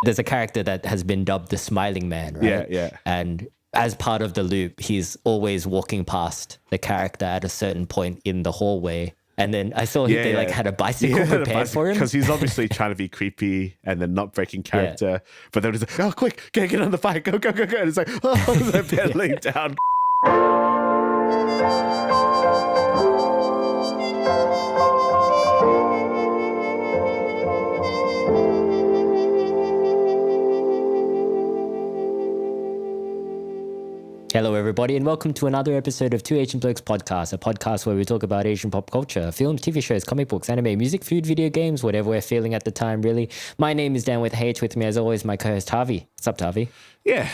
There's a character that has been dubbed the Smiling Man, right? Yeah. And as part of the loop, he's always walking past the character at a certain point in the hallway. And then I saw they like had a bicycle prepared for him. Because he's obviously trying to be creepy and then not breaking character. But then it's like, oh, quick, get on the bike, go. And it's like, oh, they're pedaling down. Hello, everybody, and welcome to another episode of Two Asian Blokes Podcast, a podcast where we talk about Asian pop culture, films, TV shows, comic books, anime, music, food, video games, whatever we're feeling at the time, really. My name is Dan with H. With me, as always, my co-host, Thavy. What's up, Thavy? Yeah,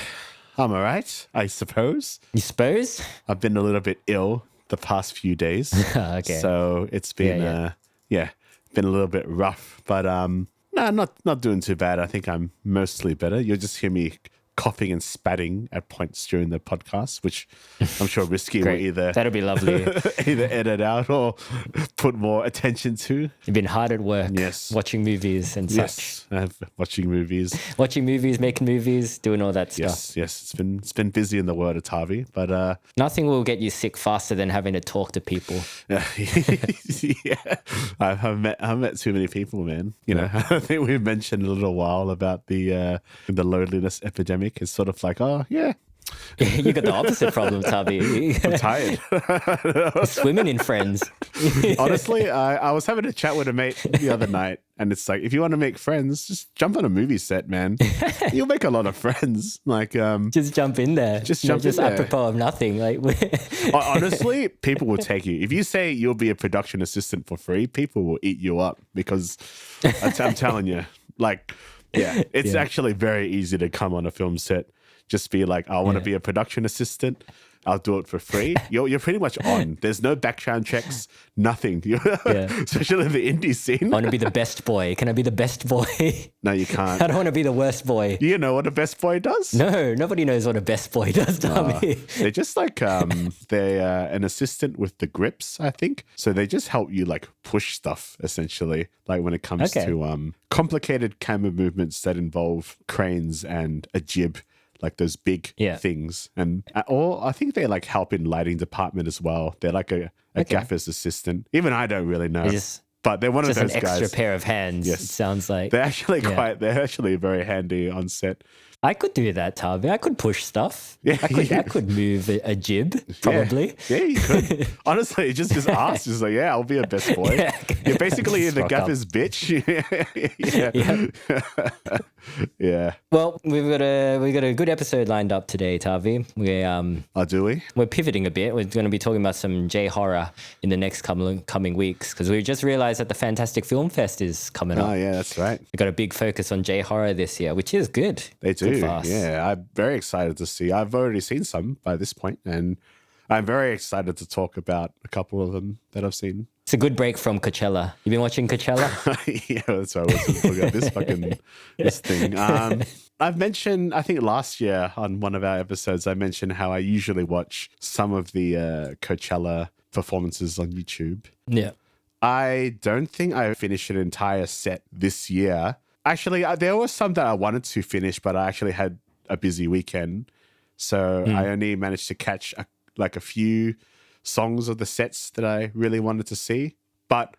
I'm all right, I suppose. You suppose? I've been a little bit ill the past few days. Okay. So it's been, been a little bit rough. But no, not doing too bad. I think I'm mostly better. You'll just hear me coughing and spatting at points during the podcast, which I'm sure Risky will either that'll be lovely. either edit out or put more attention to. You've been hard at work, watching movies and such. Yes, watching movies, making movies, doing all that stuff. Yes, it's been busy in the world of Thavy, but nothing will get you sick faster than having to talk to people. Yeah, I've met too many people, man. You know, I think we mentioned a little while about the loneliness epidemic. It's sort of like, oh yeah. You got the opposite problem, Thavy. I'm tired. Swimming in friends. Honestly, I was having a chat with a mate the other night, and it's like, if you want to make friends, just jump on a movie set, man. You'll make a lot of friends. Like, just jump in there. Just in there. Apropos of nothing. Like, honestly, people will take you. If you say you'll be a production assistant for free, people will eat you up because I'm telling you, like. Yeah, it's actually very easy to come on a film set. Just be like, I want to be a production assistant. I'll do it for free. You're pretty much on. There's no background checks, nothing. Especially in the indie scene. I want to be the best boy. Can I be the best boy? No, you can't. I don't want to be the worst boy. Do you know what a best boy does? No, nobody knows what a best boy does, Tommy. They're just like, they're an assistant with the grips, I think. So they just help you like push stuff, essentially. Like when it comes to complicated camera movements that involve cranes and a jib. Like those big things. And or I think they like help in lighting department as well. They're like a gaffer's assistant. Even I don't really know. But they're one of those guys. Just an extra pair of hands, it sounds like. They're actually they're actually very handy on set. I could do that, Thavy. I could push stuff. Yeah, I could move a jib, probably. Yeah, you could. Honestly, just ask. Just like, I'll be a best boy. You're basically the gaffer's bitch. Yeah. Well, we've got a good episode lined up today, Thavy. Do we? We're pivoting a bit. We're going to be talking about some J-horror in the next coming weeks because we just realized that the Fantastic Film Fest is coming up. Oh, yeah, that's right. We've got a big focus on J-horror this year, which is good. They do. Yeah, I'm very excited to see. I've already seen some by this point, and I'm very excited to talk about a couple of them that I've seen. It's a good break from Coachella. You been watching Coachella? Yeah, that's why I was talking about this thing. I've mentioned, I think last year on one of our episodes, I mentioned how I usually watch some of the Coachella performances on YouTube. Yeah. I don't think I finished an entire set this year. Actually, there were some that I wanted to finish, but I actually had a busy weekend. So I only managed to catch a few songs of the sets that I really wanted to see. But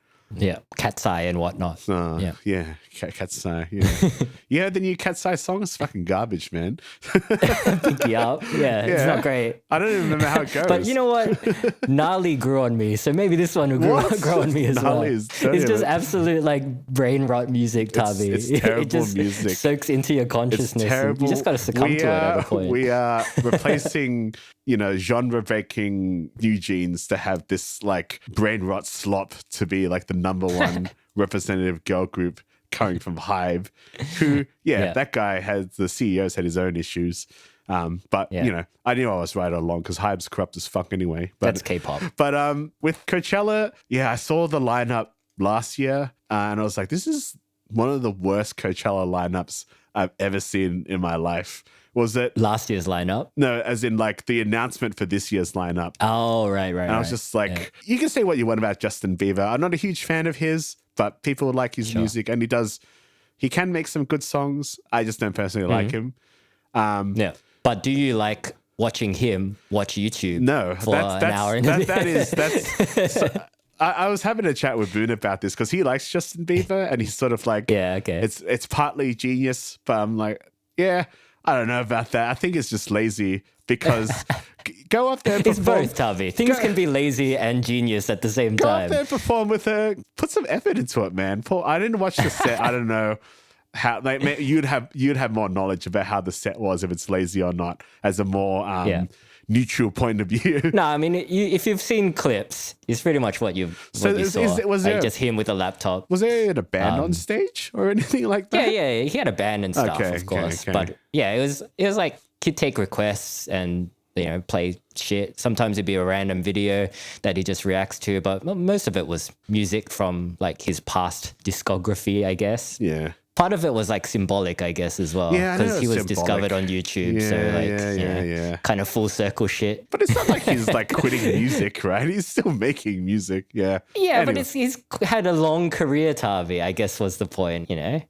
Cat's Eye and whatnot. Cat's Eye. Yeah, yeah. The new Cat's Eye song is fucking garbage, man. Pick you up. Yeah, it's not great. I don't even remember how it goes. But you know what? Gnarly grew on me, so maybe this one will grow on me as well. It's just absolute like brain rot music, Thavy. It's terrible it just music. Soaks into your consciousness. It's terrible. You just got to succumb to it at a point. We are replacing, genre-breaking New Jeans to have this like brain rot slop to be like the number one representative girl group coming from Hive, who, that guy the CEO's had his own issues. But, I knew I was right all along because Hive's corrupt as fuck anyway. But, that's K-pop. But with Coachella, I saw the lineup last year and I was like, this is one of the worst Coachella lineups I've ever seen in my life. Was it last year's lineup? No, as in like the announcement for this year's lineup. Oh, right. And I was just like, you can say what you want about Justin Bieber. I'm not a huge fan of his, but people like his music, and he does He can make some good songs. I just don't personally like him. Yeah. But do you like watching him watch YouTube? No, for an hour and a bit? I was having a chat with Boone about this because he likes Justin Bieber and he's sort of like, it's partly genius, but I'm like, yeah, I don't know about that. I think it's just lazy because go up there and perform. It's both, Thavy. Things can be lazy and genius at the same time. Go up there and perform with her. Put some effort into it, man. Paul, I didn't watch the set. I don't know how. Like you'd have more knowledge about how the set was, if it's lazy or not, as a more neutral point of view. No, I mean, if you've seen clips, it's pretty much what you saw. Was there just him with a laptop. Was there a band on stage or anything like that? Yeah, he had a band and stuff, of course. Okay. But yeah, it was like he'd take requests and play shit. Sometimes it'd be a random video that he just reacts to, but most of it was music from like his past discography, I guess. Yeah. Part of it was like symbolic, I guess, as well. Yeah, because he was discovered on YouTube. Kind of full circle shit. But it's not like he's like quitting music, right? He's still making music. Yeah. Yeah, anyway. But he's had a long career, Thavy, I guess was the point, Yeah.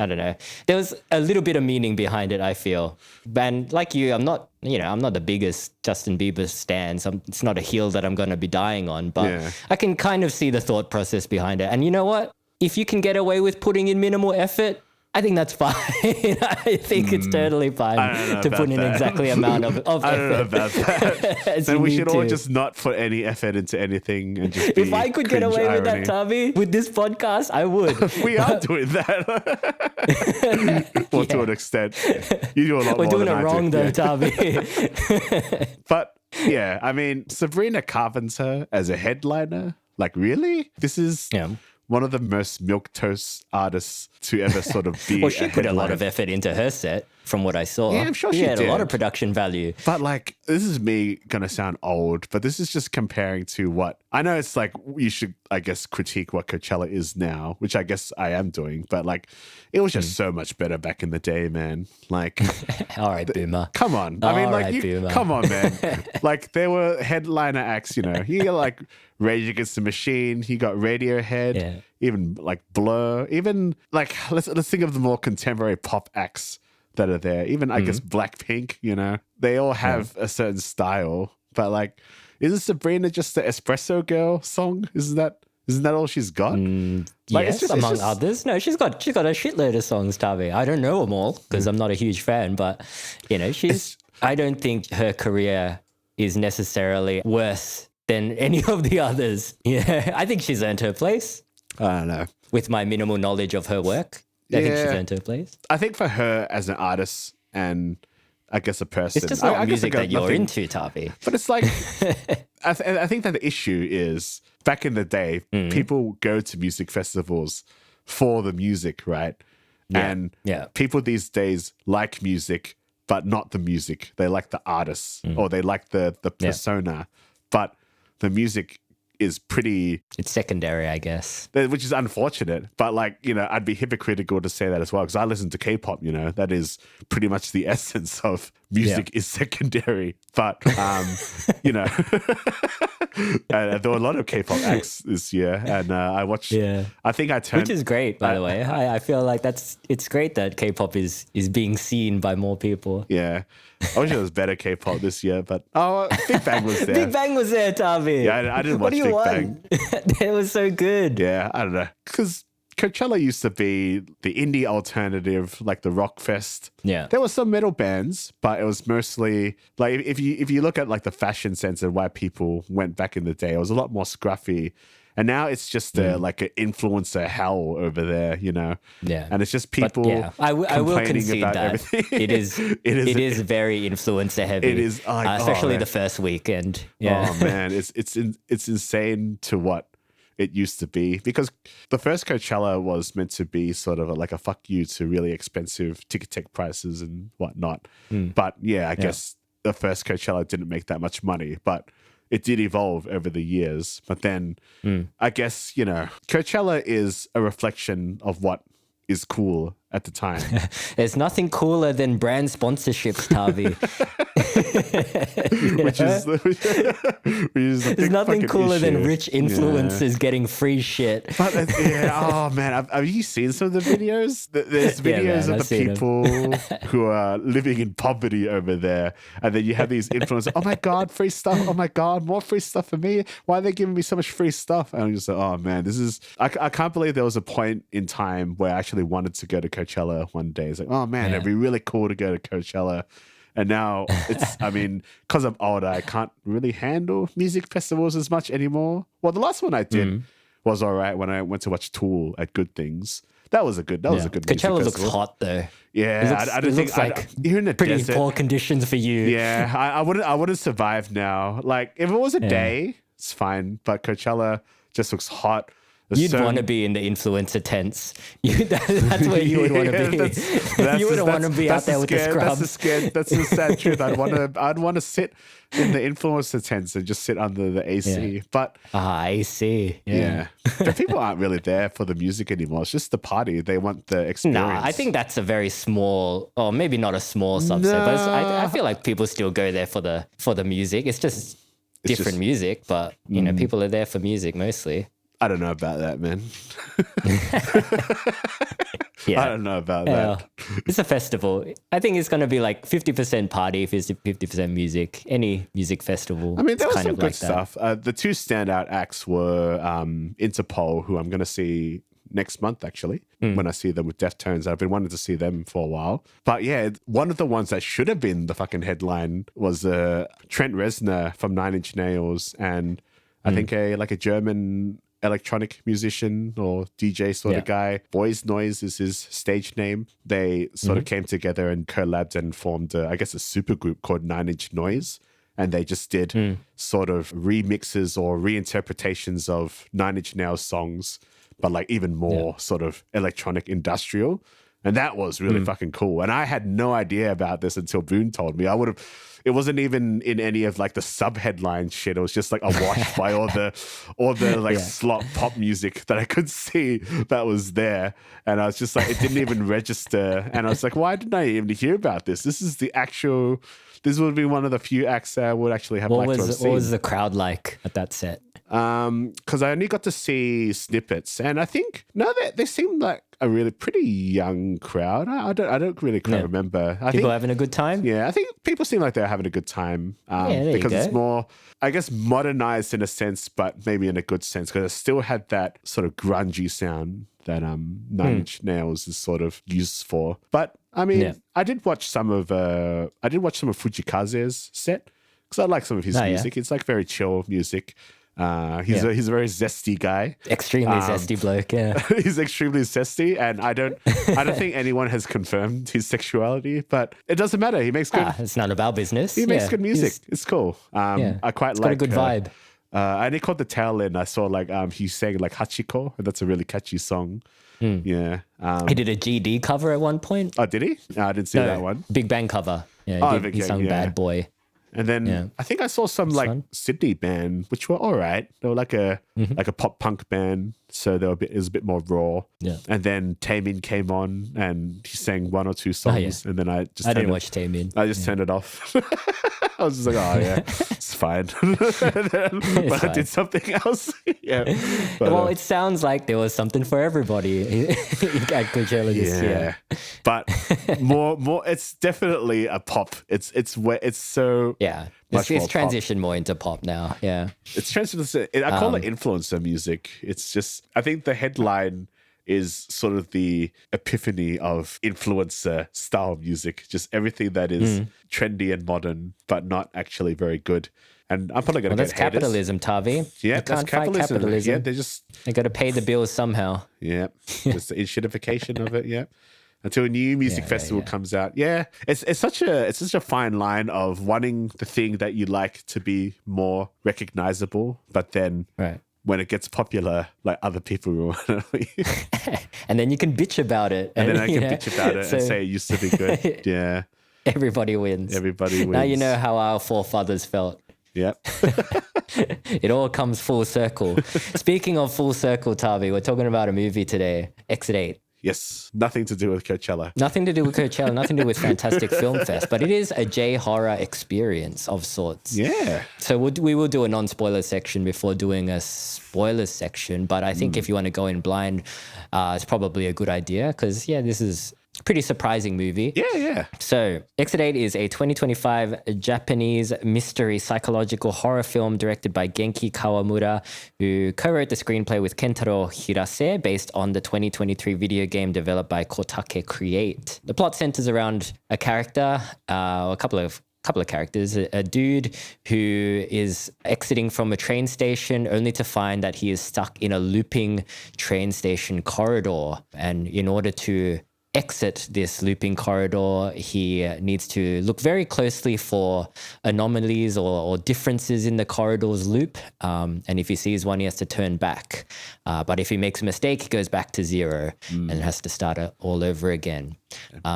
I don't know. There was a little bit of meaning behind it, I feel. And like you, I'm not the biggest Justin Bieber stan. So it's not a hill that I'm going to be dying on, but I can kind of see the thought process behind it. And you know what? If you can get away with putting in minimal effort, I think that's fine. I think it's totally fine to put in exactly amount of effort. I don't know about that. Then we should all just not put any effort into anything and just be If I could get away with that, Thavy, with this podcast, I would. We are doing that. Well, to an extent. You do a lot more than I do. We're doing it wrong though, Thavy. But yeah, I mean, Sabrina Carpenter as a headliner, like really? This is... one of the most milquetoast artists to ever sort of be. Well, she put a lot of effort into her set, from what I saw. Yeah, I'm sure she did. Had a lot of production value. But like, this is me gonna sound old, but this is just comparing to what I know. It's like you should, I guess, critique what Coachella is now, which I guess I am doing. But like, it was just so much better back in the day, man. Like, all right, Boomer. Come on, I mean, like, come on, man. Like, there were headliner acts. You got like Rage Against the Machine. He got Radiohead. Even like Blur. Even like let's think of the more contemporary pop acts that are there. Even I guess Blackpink. They all have a certain style. But like, isn't Sabrina just the Espresso Girl song? Isn't that all she's got? Like, yes, among others. No, she's got a shitload of songs, Thavy. I don't know them all because I'm not a huge fan, but I don't think her career is necessarily worse than any of the others. Yeah, I think she's earned her place. I don't know. With my minimal knowledge of her work, I think she's earned her place. I think for her as an artist and I guess a person, it's just not music that you're into, Thavy. But it's like, I think that the issue is back in the day, people go to music festivals for the music, right? Yeah. And people these days like music, but not the music. They like the artists or they like the persona, but the music is pretty... It's secondary, I guess. Which is unfortunate. But like, I'd be hypocritical to say that as well because I listen to K-pop, that is pretty much the essence of music is secondary. But, and there were a lot of K-pop acts this year and I watched... I think I turned... Which is great, by the way. I feel like it's great that K-pop is being seen by more people. Yeah. I wish there was better K-pop this year, but Big Bang was there. Big Bang was there, Thavy. Yeah, I didn't watch Big Bang. It was so good. Yeah, I don't know. Because Coachella used to be the indie alternative, like the rock fest. Yeah. There were some metal bands, but it was mostly like if you look at like the fashion sense and why people went back in the day, it was a lot more scruffy. And now it's just like an influencer hell over there, Yeah. And it's just people. But, I will concede about that everything. it is very influencer heavy. It is, especially the first weekend. Yeah. Oh man, it's insane to what it used to be because the first Coachella was meant to be sort of like a fuck you to really expensive ticket prices and whatnot. But I guess the first Coachella didn't make that much money, but it did evolve over the years. But then I guess, Coachella is a reflection of what is cool at the time. There's nothing cooler than brand sponsorships, Thavy. which is There's nothing cooler issue. than rich influencers getting free shit. But oh man, have you seen some of the videos? There's videos of the people who are living in poverty over there, and then you have these influencers. Oh my god, free stuff! Oh my god, more free stuff for me! Why are they giving me so much free stuff? And I'm just like, oh man, this is. I can't believe there was a point in time where I actually wanted to go to Coachella one day. It's like, oh man, it'd be really cool to go to Coachella. And now it's, I mean, because I'm older, I can't really handle music festivals as much anymore. Well, the last one I did was all right when I went to watch Tool at Good Things. That was a good music Coachella festival. looks hot though. Yeah, I don't think like you're in the pretty desert. poor conditions for you. Yeah, I wouldn't survive now. Like if it was a day, it's fine. But Coachella just looks hot. You'd want to be in the influencer tents. That's where you would want to be. You wouldn't want to be out there with the scrubs. That's the sad truth. I'd want to sit in the influencer tents and just sit under the AC. But AC. Yeah. But people aren't really there for the music anymore. It's just the party. They want the experience. Nah, I think that's a very small, or maybe not a small subset, but I feel like people still go there for the music. It's just different music, but you know, people are there for music mostly. I don't know about that, man. I don't know about that. It's a festival. I think it's going to be like 50% party, 50% music. Any music festival. I mean, there was kind some of good like stuff. The two standout acts were Interpol, who I'm going to see next month, actually, when I see them with Deftones. I've been wanting to see them for a while. But yeah, one of the ones that should have been the fucking headline was Trent Reznor from Nine Inch Nails, and I think a German electronic musician or DJ sort of guy. Boys Noise is his stage name. They sort of came together and collabed and formed, I guess, a supergroup called Nine Inch Noise. And they just did sort of remixes or reinterpretations of Nine Inch Nails songs, but like even more sort of electronic industrial. And that was really fucking cool. And I had no idea about this until Boone told me. It wasn't even in any of like the sub-headline shit. It was just like a wash by all the like slop pop music that I could see that was there. And I was just like, it didn't even register. And I was like, why didn't I even hear about this? This would be one of the few acts that I would actually have liked to have seen. What was the crowd like at that set? Because I only got to see snippets, and I think they seemed like a really pretty young crowd. I don't really quite remember. People having a good time? Yeah, I think people seem like they're having a good time. Because it's more, I guess, modernized in a sense, but maybe in a good sense, because it still had that sort of grungy sound that Nine Inch Nails is sort of used for. But I mean, I did watch some of Fujikaze's set because I like some of his music. It's like very chill music. He's a very zesty guy. Extremely zesty bloke, yeah. He's extremely zesty, and I don't think anyone has confirmed his sexuality, but it doesn't matter. He makes good. It's none of our business. He makes good music. It's cool. I quite like. Got a good vibe. And he caught the tail end. I saw like he sang like Hachiko, and that's a really catchy song. Yeah. He did a GD cover at one point. Oh, did he? No, I didn't see that one. Big Bang cover. Yeah, he sung Bad Boy. And then I think I saw some Sydney band, which were all right. They were like a pop punk band, so it was a bit more raw. Yeah. And then Taemin came on and he sang one or two songs, and then I didn't watch Taemin. I just turned it off. I was just like, oh yeah, it's fine. But I did something else. But, it sounds like there was something for everybody at Coachella this year. But more. It's definitely a pop. It's so. Yeah, it's transitioned more into pop now. Yeah, it's transitioned. I call it influencer music. It's just, I think the headline is sort of the epiphany of influencer style music. Just everything that is trendy and modern, but not actually very good. And I'm probably going to get haters. That's capitalism, Thavy. Yeah, that's capitalism. Yeah, they got to pay the bills somehow. Yeah, just the shitification of it. Yeah. Until a new music festival comes out. Yeah, it's such a fine line of wanting the thing that you like to be more recognizable, but then when it gets popular, like other people will and then you can bitch about it. And then I can bitch about it and say it used to be good. Yeah. Everybody wins. Everybody wins. Now you know how our forefathers felt. Yep. It all comes full circle. Speaking of full circle, Thavy, we're talking about a movie today, Exit 8. Yes, nothing to do with Coachella. Nothing to do with Coachella, nothing to do with Fantastic Film Fest, but it is a J-horror experience of sorts. Yeah. So we will do a non-spoiler section before doing a spoilers section, but I think if you want to go in blind, it's probably a good idea because, this is a pretty surprising movie. Yeah. So, Exit 8 is a 2025 Japanese mystery psychological horror film directed by Genki Kawamura, who co-wrote the screenplay with Kentaro Hirase based on the 2023 video game developed by Kotake Create. The plot centers around a character, a couple of characters, a dude who is exiting from a train station only to find that he is stuck in a looping train station corridor. And in order to exit this looping corridor, he needs to look very closely for anomalies or differences in the corridor's loop. And if he sees one, he has to turn back. But if he makes a mistake, he goes back to zero and has to start all over again.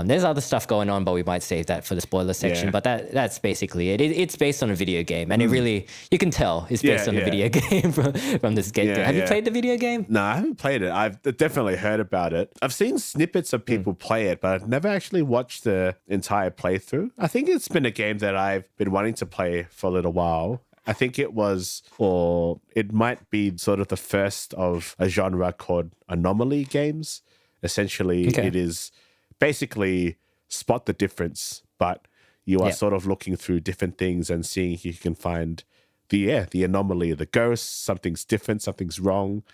There's other stuff going on, but we might save that for the spoiler section. Yeah. But that's basically it. It's based on a video game, and it really, you can tell it's based on a video game from this get-go. Have you played the video game? No, I haven't played it. I've definitely heard about it. I've seen snippets of people play it, but I've never actually watched the entire playthrough. I think it's been a game that I've been wanting to play for a little while. I think it was, or it might be sort of the first of a genre called anomaly games. Essentially, it is basically spot the difference, but you are sort of looking through different things and seeing if you can find the anomaly, the ghost, something's different, something's wrong,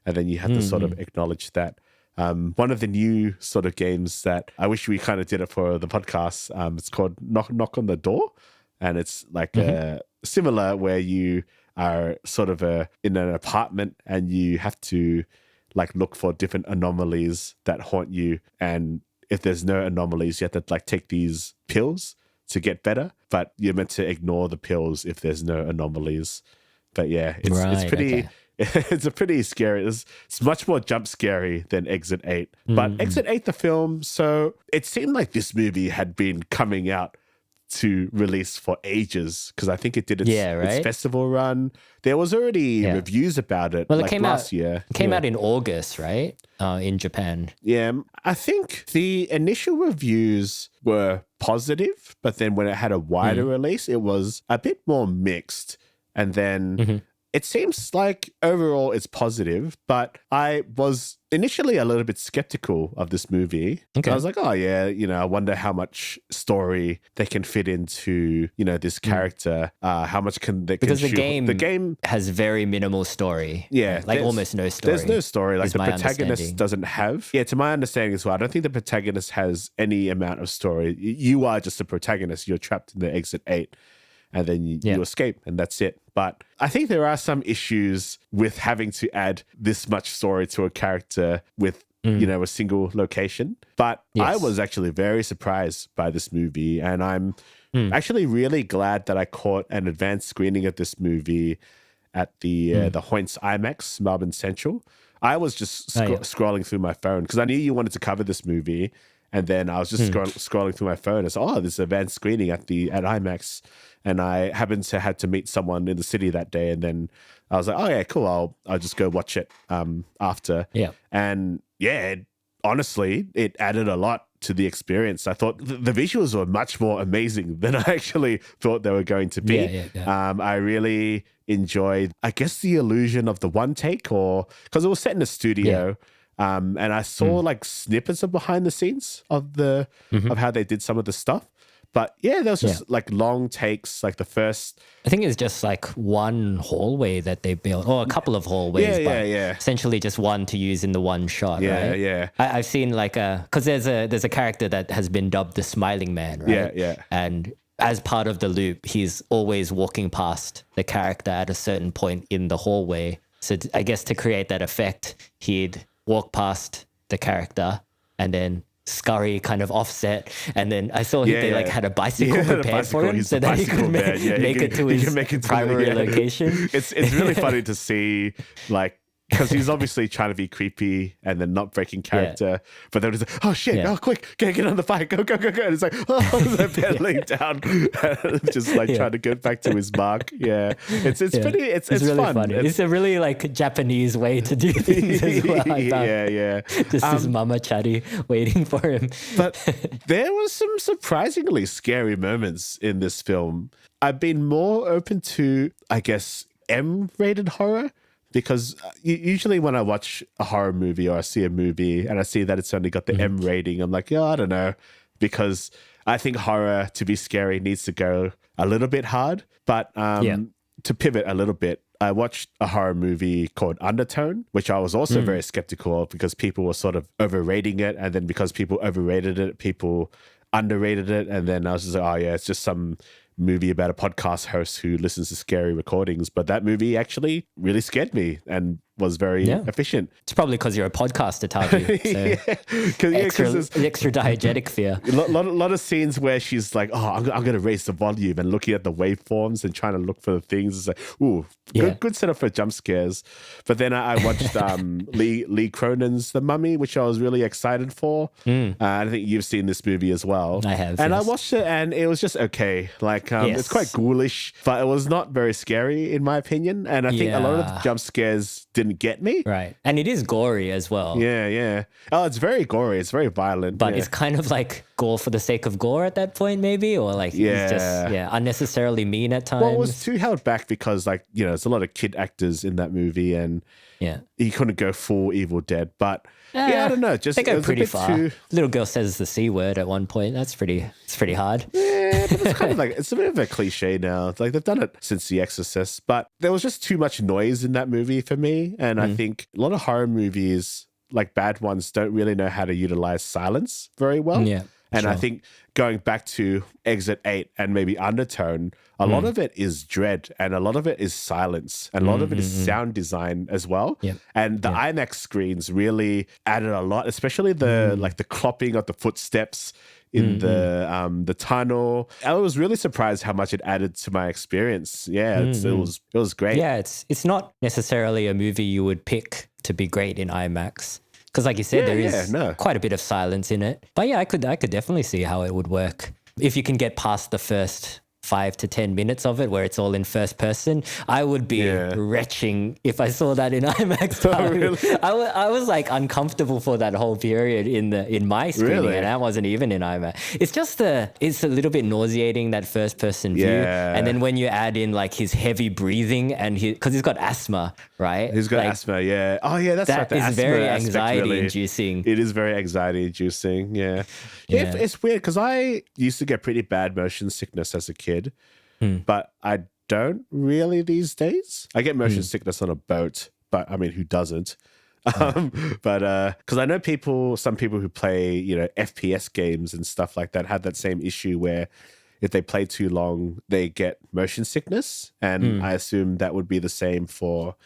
and then you have to sort of acknowledge that. One of the new sort of games that I wish we kind of did it for the podcast, it's called Knock on the Door, and it's like similar where you are sort of in an apartment and you have to like look for different anomalies that haunt you, and if there's no anomalies, you have to like take these pills to get better, but you're meant to ignore the pills if there's no anomalies. But it's pretty... Okay. It's a pretty scary. It's much more jump scary than Exit 8. But Exit 8, the film, so it seemed like this movie had been coming out to release for ages because I think it did its festival run. There was already reviews about it. Well, it came last year. It came out in August, right? In Japan. Yeah, I think the initial reviews were positive, but then when it had a wider release, it was a bit more mixed. And then it seems like overall it's positive, but I was initially a little bit skeptical of this movie. Okay. I was like, I wonder how much story they can fit into, this character. How much can they... Because the game has very minimal story. Yeah. Like almost no story. There's no story. Like the protagonist doesn't have... Yeah, to my understanding as well, I don't think the protagonist has any amount of story. You are just a protagonist. You're trapped in the Exit 8. And then you escape, and that's it. But I think there are some issues with having to add this much story to a character with, a single location. But I was actually very surprised by this movie, and I'm actually really glad that I caught an advanced screening of this movie at the Whinge IMAX, Melbourne Central. I was just scrolling through my phone because I knew you wanted to cover this movie. And then I was just scrolling through my phone and saw, this advanced screening at IMAX. And I happened to have to meet someone in the city that day. And then I was like, cool. I'll just go watch it after. Yeah. And honestly, it added a lot to the experience. I thought the visuals were much more amazing than I actually thought they were going to be. I really enjoyed, I guess, the illusion of the one take, because it was set in a studio. Yeah. And I saw like snippets of behind the scenes of of how they did some of the stuff. But there was just like long takes, like the first... I think it's just like one hallway that they built, or a couple of hallways, but essentially just one to use in the one shot, right? Yeah. I've seen like because there's a character that has been dubbed the Smiling Man, right? Yeah. And as part of the loop, he's always walking past the character at a certain point in the hallway. So I guess to create that effect, he'd walk past the character and then scurry kind of offset, and then I saw they like had a bicycle prepared for him so that he could make it to his primary location. It's really funny to see like because he's obviously trying to be creepy and then not breaking character. But then it's like, oh shit, oh quick, get on the bike, go. And it's like, oh, they're pedaling down, just like trying to get back to his mark. Yeah, it's pretty, it's really fun. Funny. It's a really like Japanese way to do things as well. Yeah. Just his mama chatty waiting for him. But there was some surprisingly scary moments in this film. I've been more open to, I guess, M-rated horror, because usually when I watch a horror movie or I see a movie and I see that it's only got the M rating, I'm like, I don't know, because I think horror, to be scary, needs to go a little bit hard. But to pivot a little bit, I watched a horror movie called Undertone, which I was also very skeptical of because people were sort of overrating it. And then because people overrated it, people underrated it. And then I was just like, oh yeah, it's just some movie about a podcast host who listens to scary recordings. But that movie actually really scared me and was very efficient. It's probably because you're a podcaster, Thavy. So extra diegetic fear. A lot of scenes where she's like, oh, I'm going to raise the volume, and looking at the waveforms and trying to look for the things. It's like, ooh, good setup for jump scares. But then I watched Lee Cronin's The Mummy, which I was really excited for. I think you've seen this movie as well. I have. And I watched it and it was just okay. Like, it's quite ghoulish, but it was not very scary in my opinion. And I think a lot of the jump scares didn't get me. Right. And it is gory as well. Yeah. Oh, it's very gory. It's very violent. But it's kind of like gore for the sake of gore at that point, maybe? Or like it's just unnecessarily mean at times. Well, it was too held back because like, there's a lot of kid actors in that movie and he couldn't go full Evil Dead. But I don't know. Just they go pretty far. Little girl says the C word at one point. It's pretty hard. Yeah, but it's kind of like, it's a bit of a cliche now. It's like they've done it since The Exorcist, but there was just too much noise in that movie for me. And I think a lot of horror movies, like bad ones, don't really know how to utilize silence very well. Yeah. And I think going back to Exit 8 and maybe Undertone, a lot of it is dread and a lot of it is silence and a lot of it is sound design as well. Yep. And the IMAX screens really added a lot, especially the like the clopping of the footsteps in the tunnel. I was really surprised how much it added to my experience. Yeah, it was great. Yeah, it's not necessarily a movie you would pick to be great in IMAX. Because like you said, there is quite a bit of silence in it. But yeah, I could definitely see how it would work. If you can get past the first 5 to 10 minutes of it where it's all in first person, I would be retching if I saw that in IMAX. Oh, really? I was like uncomfortable for that whole period in my screening, and I wasn't even in IMAX. It's just it's a little bit nauseating, that first person view. And then when you add in like his heavy breathing and because he's got asthma, right? He's got asthma, yeah. Oh yeah, that's right. That is very anxiety inducing. It is very anxiety inducing, yeah. It's weird because I used to get pretty bad motion sickness as a kid. But I don't really these days. I get motion sickness on a boat, but I mean, who doesn't? But because I know some people who play, FPS games and stuff like that had that same issue where if they play too long, they get motion sickness. And I assume that would be the same for,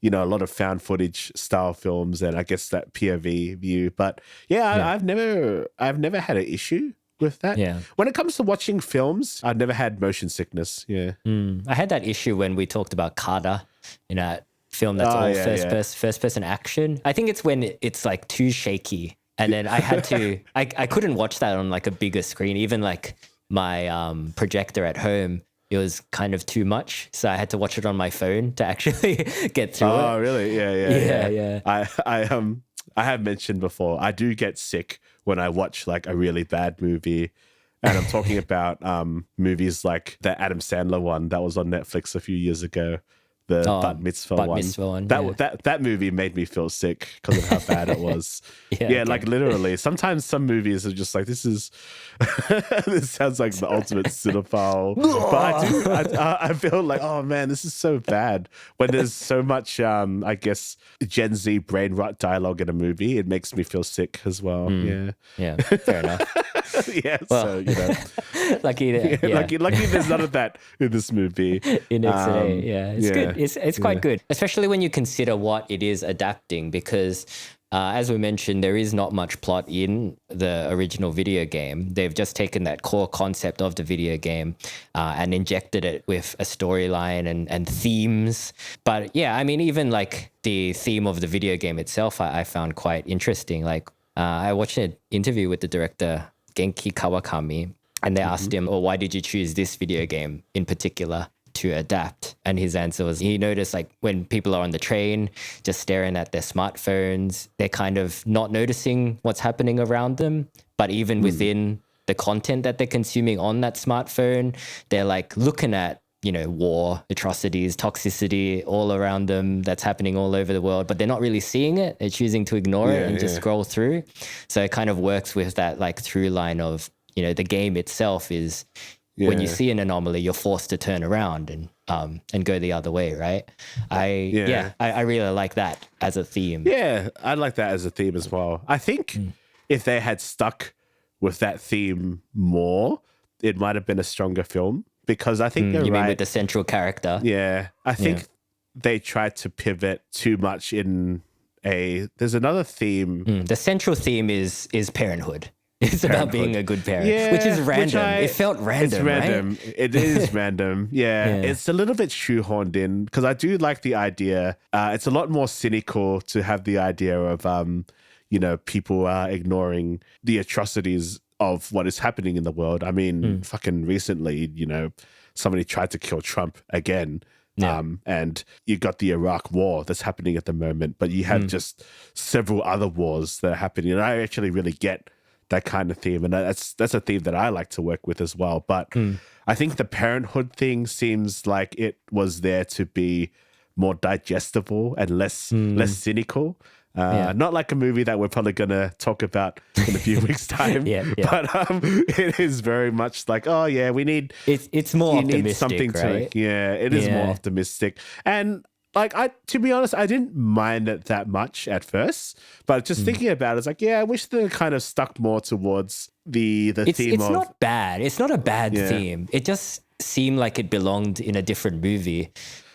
a lot of found footage style films and I guess that POV view. But I've never had an issue with that. Yeah. When it comes to watching films, I've never had motion sickness. Yeah. I had that issue when we talked about Carter in a film that's all first person action. I think it's when it's like too shaky. And then I had to, I couldn't watch that on like a bigger screen, even like my projector at home. It was kind of too much. So I had to watch it on my phone to actually get through it. Oh, really? Yeah. I have mentioned before, I do get sick when I watch like a really bad movie. And I'm talking about movies like the Adam Sandler one that was on Netflix a few years ago. The Bat Mitzvah one. That movie made me feel sick because of how bad it was. Like literally. Sometimes some movies are just like, this sounds like the ultimate cinephile. But I feel like, oh man, this is so bad. When there's so much, I guess, Gen Z brain rot dialogue in a movie, it makes me feel sick as well. Yeah, fair enough. So, lucky there's none of that in this movie. In Exit, it's good. It's quite good, especially when you consider what it is adapting, because as we mentioned, there is not much plot in the original video game. They've just taken that core concept of the video game and injected it with a storyline and themes. But yeah, I mean, even like the theme of the video game itself, I found quite interesting. Like I watched an interview with the director, Genki Kawakami, and they asked him, why did you choose this video game in particular to adapt? And his answer was he noticed like when people are on the train just staring at their smartphones, they're kind of not noticing what's happening around them. But even within the content that they're consuming on that smartphone, they're like looking at, you know, war, atrocities, toxicity all around them that's happening all over the world, but they're not really seeing it. They're choosing to ignore it and just scroll through. So it kind of works with that like through line of, you know, the game itself is when you see an anomaly, you're forced to turn around and go the other way, right? I really like that as a theme. Yeah, I like that as a theme as well. I think if they had stuck with that theme more, it might have been a stronger film because I think you mean with the central character? Yeah, I think they tried to pivot too much in there's another theme. The central theme is parenthood. It's about being a good parent, which is random. It felt random, It's random. Right? It is random. Yeah. It's a little bit shoehorned in because I do like the idea. It's a lot more cynical to have the idea of, you know, people ignoring the atrocities of what is happening in the world. I mean, fucking recently, you know, somebody tried to kill Trump again. And you got the Iraq war that's happening at the moment, but you have just several other wars that are happening. And I actually really get that kind of theme, and that's a theme that I like to work with as well. But I think the parenthood thing seems like it was there to be more digestible and less cynical. Not like a movie that we're probably going to talk about in a few weeks' time. But it is very much like, oh yeah, we need it's more optimistic, something right? It is more optimistic. And like, to be honest, I didn't mind it that much at first, but just thinking about it, it's like, yeah, I wish they kind of stuck more towards the theme of... It's not bad. It's not a bad theme. It just seemed like it belonged in a different movie.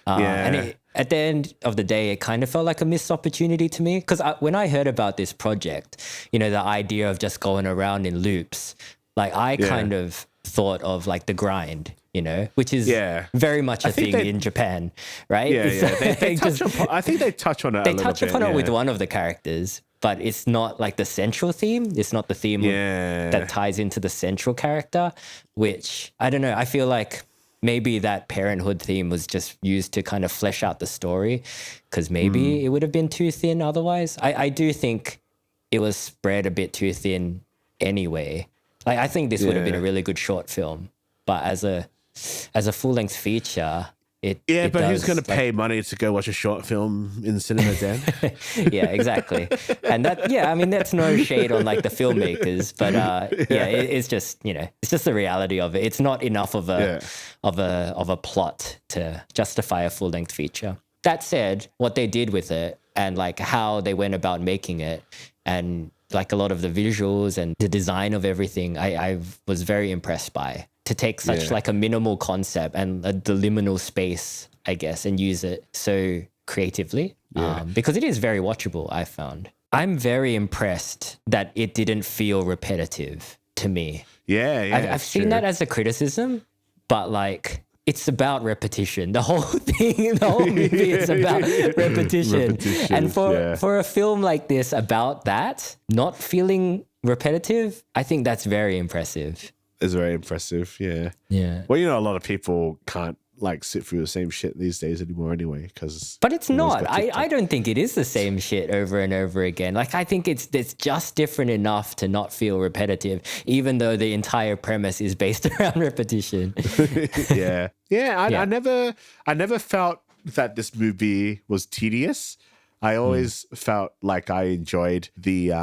And at the end of the day, it kind of felt like a missed opportunity to me. Because when I heard about this project, you know, the idea of just going around in loops, like I kind of thought of like The Grind, you know, which is very much a thing in Japan, right? They touch upon, I think they touch on it They touch upon it with one of the characters, but it's not like the central theme. It's not the theme that ties into the central character, which, I don't know, I feel like maybe that parenthood theme was just used to kind of flesh out the story because maybe it would have been too thin otherwise. I do think it was spread a bit too thin anyway. Like, I think this would have been a really good short film, but as a full-length feature, but who's going to pay money to go watch a short film in the cinema, Dan? Yeah, exactly. And I mean, that's no shade on like the filmmakers, but it's just, you know, it's just the reality of it. It's not enough of a plot to justify a full-length feature. That said, what they did with it and like how they went about making it and like a lot of the visuals and the design of everything, I was very impressed by. To take such like a minimal concept and the liminal space, I guess, and use it so creatively because it is very watchable, I found. I'm very impressed that it didn't feel repetitive to me. I've seen that as a criticism, but like it's about repetition. The whole thing, the whole movie is about repetition. And for a film like this about that, not feeling repetitive, I think that's very impressive. Is very impressive, yeah. Well, you know, a lot of people can't like sit through the same shit these days anymore anyway. But it's not. I don't think it is the same shit over and over again. Like, I think it's just different enough to not feel repetitive, even though the entire premise is based around repetition. I never felt that this movie was tedious. I always felt like I enjoyed the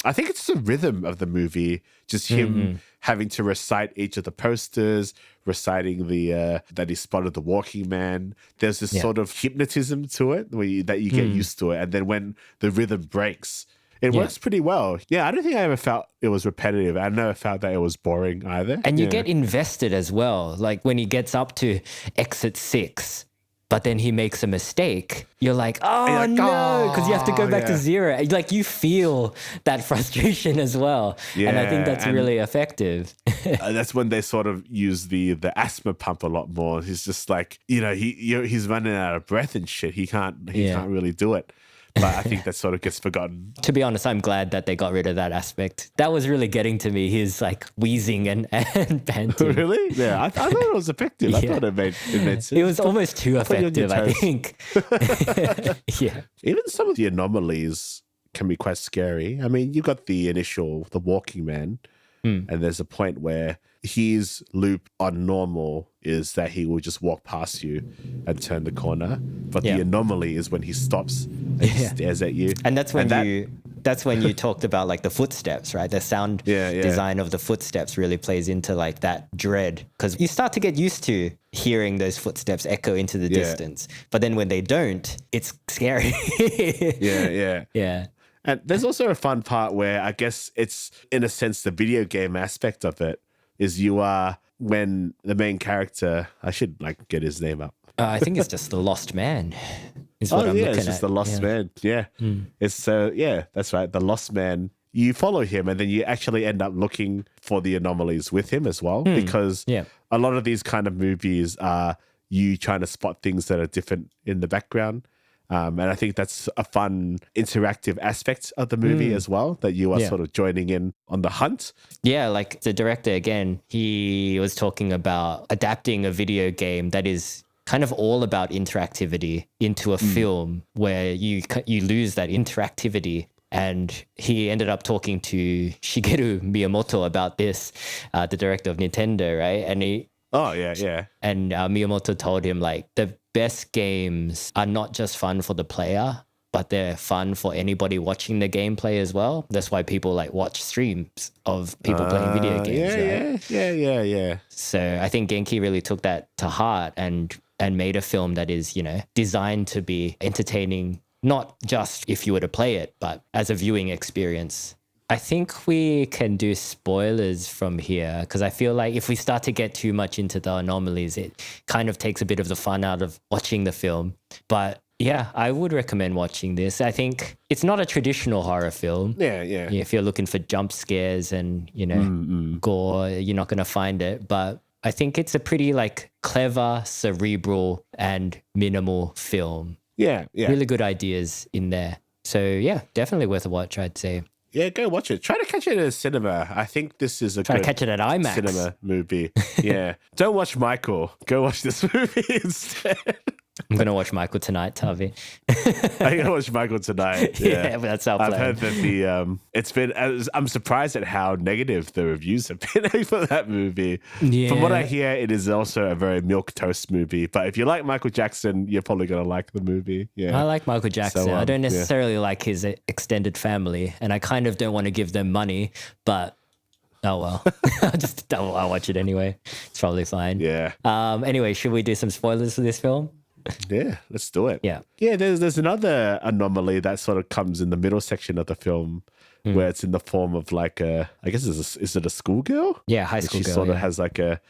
I think it's the rhythm of the movie, just him having to recite each of the posters, reciting that he spotted the walking man. There's this sort of hypnotism to it that you get used to it. And then when the rhythm breaks, it works pretty well. Yeah, I don't think I ever felt it was repetitive. I never felt that it was boring either. And you get invested as well. Like when he gets up to exit 6, but then he makes a mistake, you're like, oh no, because you have to go back to zero. Like you feel that frustration as well. Yeah, and I think that's really effective. That's when they sort of use the asthma pump a lot more. He's just like, he's running out of breath and shit. He can't really do it. But I think that sort of gets forgotten. To be honest, I'm glad that they got rid of that aspect. That was really getting to me. He's like wheezing and panting. Really? Yeah, I thought it was effective. I thought it made sense. It was almost too effective, I think. Yeah. Even some of the anomalies can be quite scary. I mean, you've got the walking man, and there's a point where his loop on normal is that he will just walk past you and turn the corner. But the anomaly is when he stops and he stares at you. And that's when you talked about like the footsteps, right? The sound design of the footsteps really plays into like that dread, because you start to get used to hearing those footsteps echo into the distance. But then when they don't, it's scary. Yeah. And there's also a fun part where I guess it's, in a sense, the video game aspect of it is when the main character, I should like get his name up. I think it's just the Lost Man. Is what I'm looking at. It's just the Lost Man. Yeah. It's that's right. The Lost Man. You follow him and then you actually end up looking for the anomalies with him as well, because a lot of these kind of movies are you trying to spot things that are different in the background. And I think that's a fun interactive aspect of the movie as well, that you are sort of joining in on the hunt. Yeah, like the director, again, he was talking about adapting a video game that is kind of all about interactivity into a film where you lose that interactivity. And he ended up talking to Shigeru Miyamoto about this, the director of Nintendo, right? And and Miyamoto told him like the best games are not just fun for the player, but they're fun for anybody watching the gameplay as well. That's why people like watch streams of people playing video games, right? Yeah. So I think Genki really took that to heart and made a film that is, designed to be entertaining, not just if you were to play it, but as a viewing experience. I think we can do spoilers from here, because I feel like if we start to get too much into the anomalies, it kind of takes a bit of the fun out of watching the film. But yeah, I would recommend watching this. I think it's not a traditional horror film. Yeah. If you're looking for jump scares and, gore, you're not going to find it. But I think it's a pretty like clever, cerebral and minimal film. Yeah. Really good ideas in there. So yeah, definitely worth a watch, I'd say. Yeah, go watch it. Try to catch it at a cinema. I think this is Try to catch it at IMAX. Cinema movie. Yeah. Don't watch Michael. Go watch this movie instead. I'm going to watch Michael tonight, Thavy. I'm going to watch Michael tonight. Yeah, but that's our plan. I've heard that it's been, I'm surprised at how negative the reviews have been for that movie. Yeah. From what I hear, it is also a very milquetoast movie. But if you like Michael Jackson, you're probably going to like the movie. Yeah. I like Michael Jackson. So, I don't necessarily like his extended family, and I kind of don't want to give them money, but oh well. I'll watch it anyway. It's probably fine. Yeah. Anyway, should we do some spoilers for this film? Yeah, let's do it. Yeah. There's another anomaly that sort of comes in the middle section of the film, where it's in the form of like I guess is it a schoolgirl? Yeah, high school girl. She sort of has like a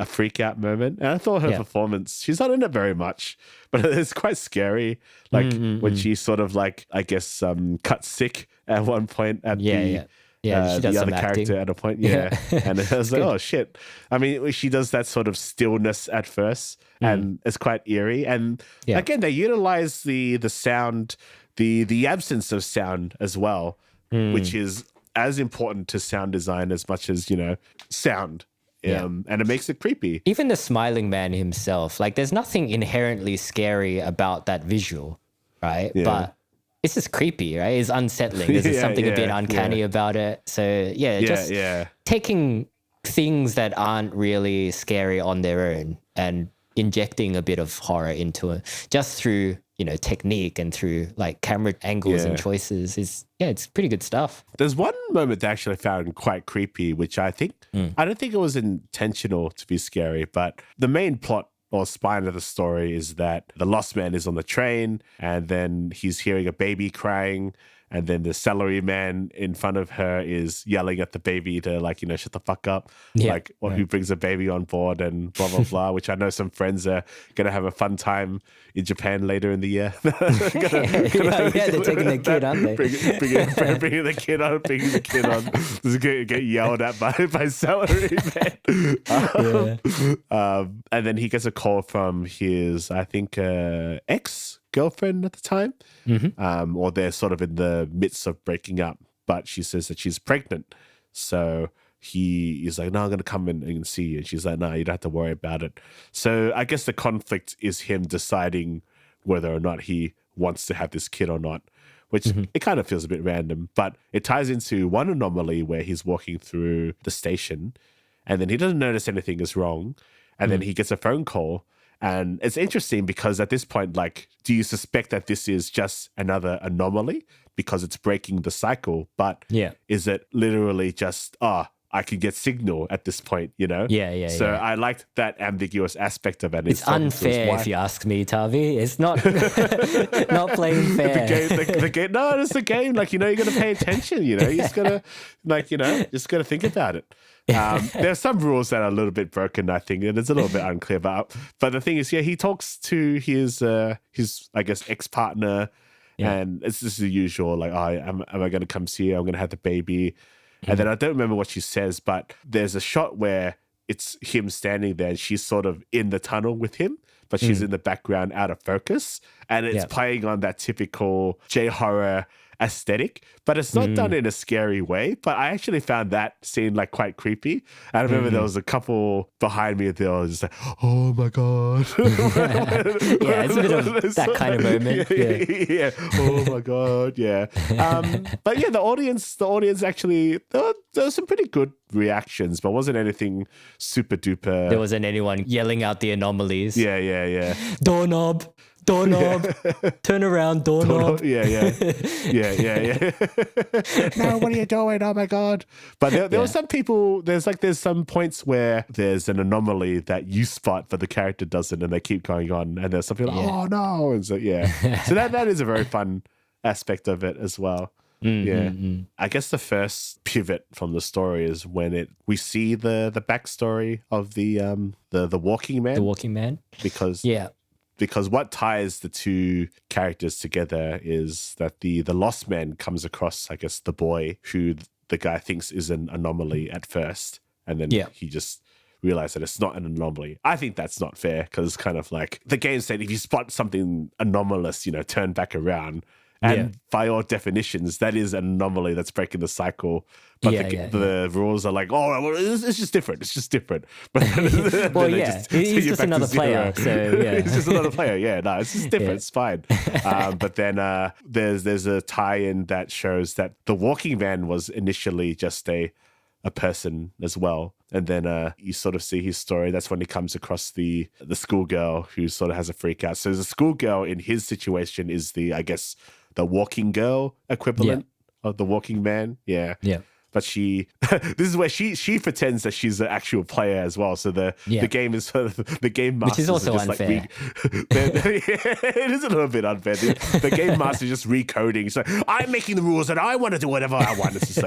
freak out moment, and I thought her performance, she's not in it very much, but it's quite scary. Like when she sort of like, I guess cuts sick at one point at she does the some other character acting. at a point, and it was like, oh shit. I mean, she does that sort of stillness at first, and it's quite eerie. And again, they utilize the sound, the absence of sound as well, which is as important to sound design as much as sound. And it makes it creepy. Even the smiling man himself, like there's nothing inherently scary about that visual, right? Yeah. But it's just creepy, right? It's unsettling. There's something a bit uncanny about it. So just taking things that aren't really scary on their own and injecting a bit of horror into it just through, technique and through like camera angles and choices it's pretty good stuff. There's one moment that I actually found quite creepy, which I think, I don't think it was intentional to be scary, but the main plot or spine of the story is that the lost man is on the train and then he's hearing a baby crying And then the salary man in front of her is yelling at the baby to shut the fuck up. Who brings a baby on board and blah, blah, blah, which I know some friends are going to have a fun time in Japan later in the year. They're taking their kid, aren't they? Bringing the kid on. Just get yelled at by salary man. And then he gets a call from his, I think, ex-girlfriend at the time. Mm-hmm. Or they're sort of in the midst of breaking up, but she says that she's pregnant. So he is like, no, I'm going to come in and see you. And she's like, no, you don't have to worry about it. So I guess the conflict is him deciding whether or not he wants to have this kid or not, which it kind of feels a bit random, but it ties into one anomaly where he's walking through the station and then he doesn't notice anything is wrong. And then he gets a phone call. And it's interesting because at this point, do you suspect that this is just another anomaly because it's breaking the cycle? But is it literally just, I can get signal at this point, Yeah. So I liked that ambiguous aspect of it. It's unfair if you ask me, Thavy. It's not not playing fair. The game, no, it's the game. You got to pay attention, you just got to, just got to think about it. There are some rules that are a little bit broken, I think, and it's a little bit unclear about. But the thing is, he talks to his I guess, ex-partner, and it's just the usual, am I going to come see you? I'm going to have the baby. And then I don't remember what she says, but there's a shot where it's him standing there and she's sort of in the tunnel with him, but she's in the background out of focus. And it's playing on that typical J-horror aesthetic, but it's not done in a scary way. But I actually found that scene quite creepy. I remember there was a couple behind me that was just like, oh my God. It's a bit of that kind of moment. Yeah. Oh my God. Yeah. But yeah, the audience actually, there were some pretty good reactions, but wasn't anything super duper. There wasn't anyone yelling out the anomalies. Yeah. Doorknob, turn around, doorknob. Yeah. No, what are you doing? Oh my God. But there were some people, there's some points where there's an anomaly that you spot, but the character doesn't, and they keep going on. And there's some people like, oh no. And so, so that is a very fun aspect of it as well. I guess the first pivot from the story is when we see the backstory of the walking man. The walking man. Because what ties the two characters together is that the lost man comes across, I guess, the boy who the guy thinks is an anomaly at first. And then he just realized that it's not an anomaly. I think that's not fair because it's kind of like the game said if you spot something anomalous, turn back around. And by all definitions, that is an anomaly that's breaking the cycle. But the rules are like, it's just different. It's just different. But he's just another player. So he's just another player. Yeah, no, it's just different. It's fine. But then there's a tie-in that shows that the walking man was initially just a person as well. And then you sort of see his story. That's when he comes across the schoolgirl who sort of has a freak out. So the schoolgirl in his situation is the walking girl equivalent of the walking man. Yeah. But this is where she pretends that she's an actual player as well. So the game is the game master, which is also unfair. It is a little bit unfair. The game master is just recoding. So I'm making the rules and I want to do whatever I want. It's just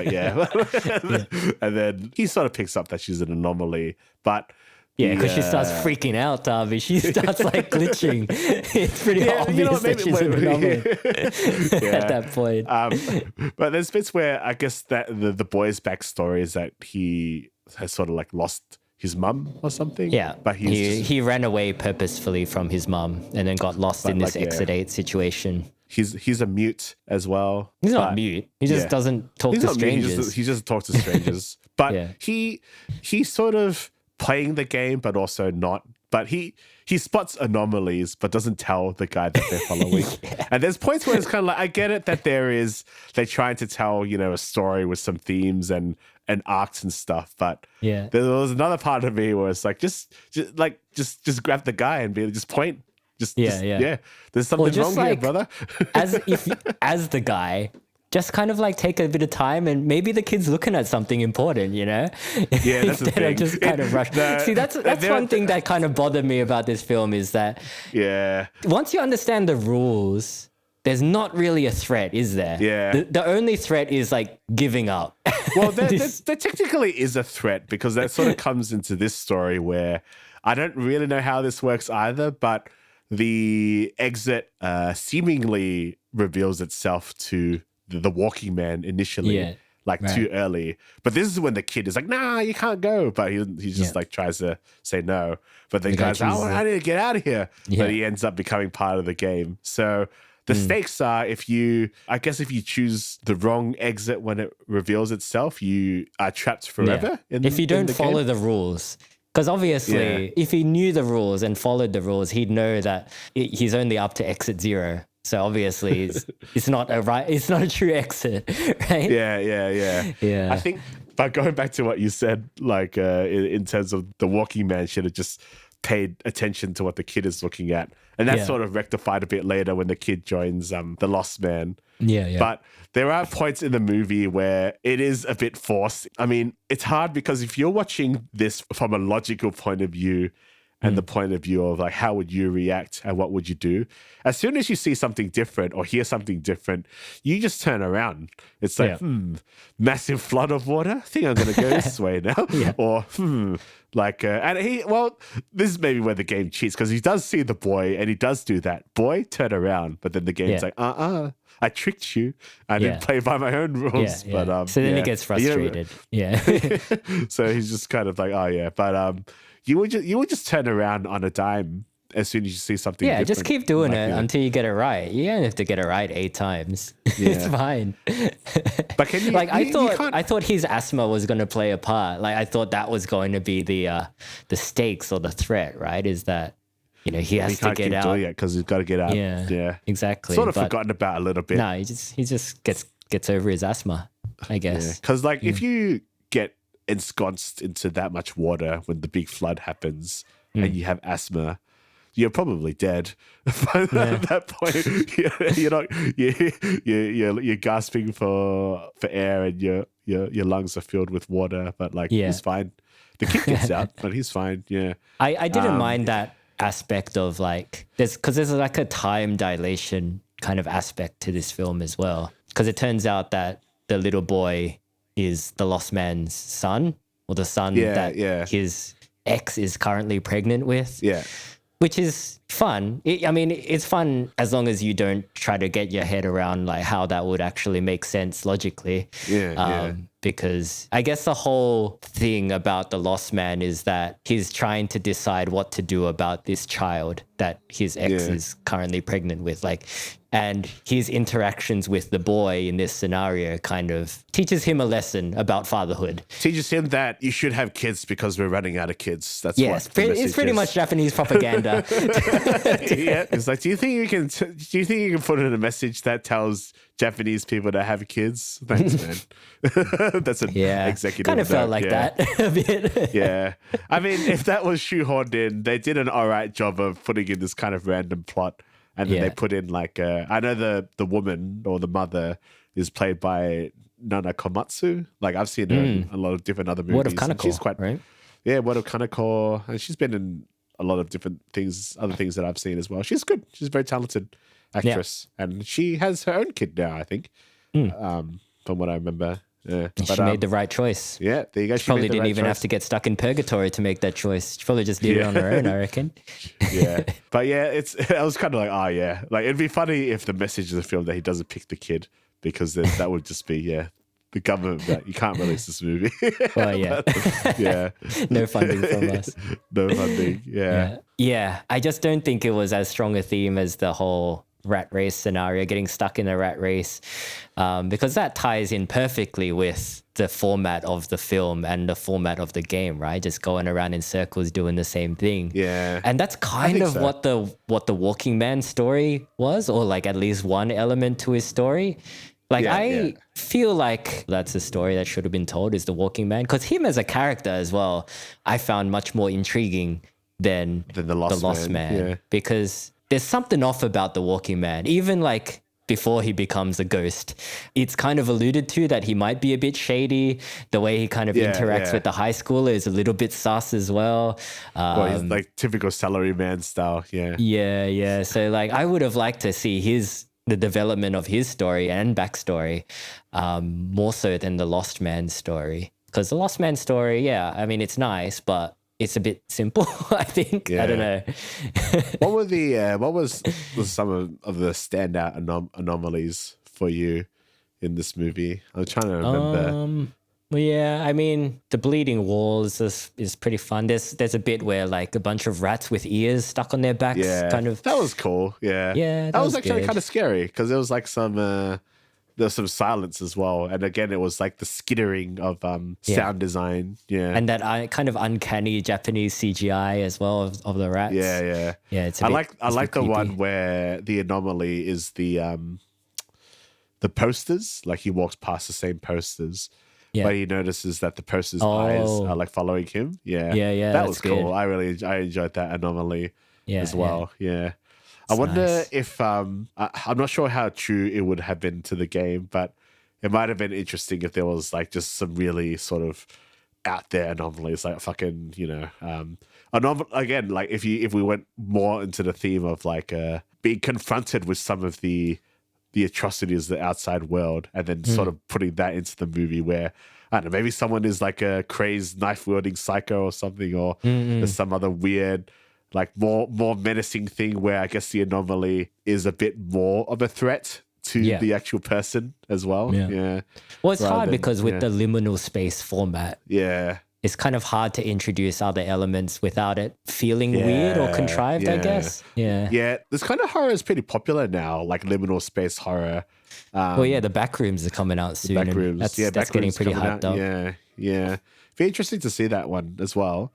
and then he sort of picks up that she's an anomaly, but. Yeah, because she starts freaking out, Thavy. She starts glitching. It's pretty obvious that she's an anomaly at that point. But there's bits where I guess that the boy's backstory is that he has sort of lost his mum or something. Yeah, but he ran away purposefully from his mum and then got lost in this exit situation. He's a mute as well. He's not mute. He just doesn't talk to strangers. He just talks to strangers. But he sort of playing the game, but also not. But he spots anomalies, but doesn't tell the guy that they're following. And there's points where it's kind of like, I get it that they're trying to tell, a story with some themes and arcs and stuff. But there was another part of me where it's like, just grab the guy and just point. There's something wrong here, brother. as the guy, just kind of take a bit of time and maybe the kid's looking at something important, Yeah, that's the thing. Instead of just kind of rush. See, that's one thing that kind of bothered me about this film is that once you understand the rules, there's not really a threat, is there? Yeah. The only threat is like giving up. Well, there technically is a threat, because that sort of comes into this story where I don't really know how this works either, but the exit seemingly reveals itself to the walking man initially, too early. But this is when the kid is like, nah, you can't go. But he just like tries to say no. But the guy's like, I need to get out of here. Yeah. But he ends up becoming part of the game. So the stakes are, if you choose the wrong exit when it reveals itself, you are trapped forever. If you don't follow the rules. Because obviously, if he knew the rules and followed the rules, he'd know that he's only up to exit 0. So obviously, it's not a true exit, right? Yeah. I think, but going back to what you said, like in terms of the walking man should have just paid attention to what the kid is looking at. And that's sort of rectified a bit later when the kid joins the Lost Man. Yeah. But there are points in the movie where it is a bit forced. I mean, it's hard because if you're watching this from a logical point of view and the point of view of like, how would you react and what would you do? As soon as you see something different or hear something different, you just turn around. It's like, massive flood of water. I think I'm going to go this way now. Or, this is maybe where the game cheats, because he does see the boy and he does do that. Boy, turn around. But then the game's like, I tricked you. I didn't play by my own rules. But so then he gets frustrated. So he's just kind of like, oh yeah. But you would just turn around on a dime as soon as you see something different. Just keep doing it until you get it right. You don't have to get it right 8 times. It's fine. But can you I thought his asthma was going to play a part. Like I thought that was going to be the stakes or the threat, right? Is that he has to get out because he's got to get out. Yeah, exactly. Sort of forgotten about a little bit. No, he just gets over his asthma, I guess. Because if you get ensconced into that much water when the big flood happens and you have asthma, you're probably dead by that point. You're gasping for air and your lungs are filled with water, but he's fine. The kid gets out, but he's fine. Yeah, I didn't mind that aspect of there's like a time dilation kind of aspect to this film as well, because it turns out that the little boy is the lost man's son, or the son that his ex is currently pregnant with. Yeah. Which is fun. It's fun as long as you don't try to get your head around how that would actually make sense logically. Because I guess the whole thing about the lost man is that he's trying to decide what to do about this child that his ex is currently pregnant with. And his interactions with the boy in this scenario kind of teaches him a lesson about fatherhood. Teaches him that you should have kids because we're running out of kids. That's it's pretty much Japanese propaganda. It's like, do you think you can put in a message that tells Japanese people to have kids? Thanks, man. That's an executive. Kind of felt like that a bit. Yeah. I mean, if that was shoehorned in, they did an all right job of putting in this kind of random plot. And then they put in I know the woman or the mother is played by Nana Komatsu. I've seen her in a lot of different other movies. Word of Kaneko, she's quite, right? Yeah, Word of Kaneko. And she's been in a lot of different things, other things that I've seen as well. She's good. She's a very talented actress. Yeah. And she has her own kid now, I think, from what I remember. Yeah. She made the right choice. Yeah, there you go. She probably didn't even have to get stuck in purgatory to make that choice. She probably just did it on her own, I reckon. But I was kind of like, oh yeah. It'd be funny if the message of the film that he doesn't pick the kid, because then that would just be, the government that you can't release this movie. Well, no funding from us. No funding, Yeah, I just don't think it was as strong a theme as the whole rat race scenario, getting stuck in a rat race, because that ties in perfectly with the format of the film and the format of the game, right? Just going around in circles doing the same thing. Yeah. And that's kind of what the Walking Man story was, or at least one element to his story. I feel like that's a story that should have been told, is the Walking Man, because him as a character as well, I found much more intriguing than the Lost Man. Because there's something off about the Walking Man. Even before he becomes a ghost, it's kind of alluded to that he might be a bit shady. The way he kind of interacts with the high schooler is a little bit sus as well. Well, he's typical salaryman style. Yeah. Yeah. So I would have liked to see his the development of his story and backstory, more so than the Lost Man story. Because the Lost Man story, yeah, I mean, it's nice, but it's a bit simple, I think. Yeah. I don't know. What was some of the standout anomalies for you in this movie? I'm trying to remember. Well, yeah, I mean, the bleeding walls is pretty fun. There's a bit where like a bunch of rats with ears stuck on their backs, kind of. That was cool. Yeah, Yeah, that was actually good. kind of scary because there was like some there's some silence as well, and again, it was like the skittering of sound design. Yeah, and that kind of uncanny Japanese CGI as well of the rats. Yeah. It's I like the one where the anomaly is the posters. Like he walks past the same posters. Yeah. But he notices that the posters' eyes are like following him. Yeah. That was cool. Good. I enjoyed that anomaly as well. Yeah. I wonder if I'm not sure how true it would have been to the game, but it might have been interesting if there was like just some really sort of out there anomalies, like fucking, again, like if we went more into the theme of like being confronted with some of the atrocities of the outside world, and then sort of putting that into the movie where, I don't know, maybe someone is like a crazed knife-wielding psycho or something, or there's some other weird, like more menacing thing where I guess the anomaly is a bit more of a threat to the actual person as well. Yeah. Well, it's hard because with the liminal space format, it's kind of hard to introduce other elements without it feeling weird or contrived, I guess. Yeah. This kind of horror is pretty popular now, like liminal space horror. The Backrooms are coming out soon. Backrooms. That's getting pretty hyped up. Yeah. Be interesting to see that one as well.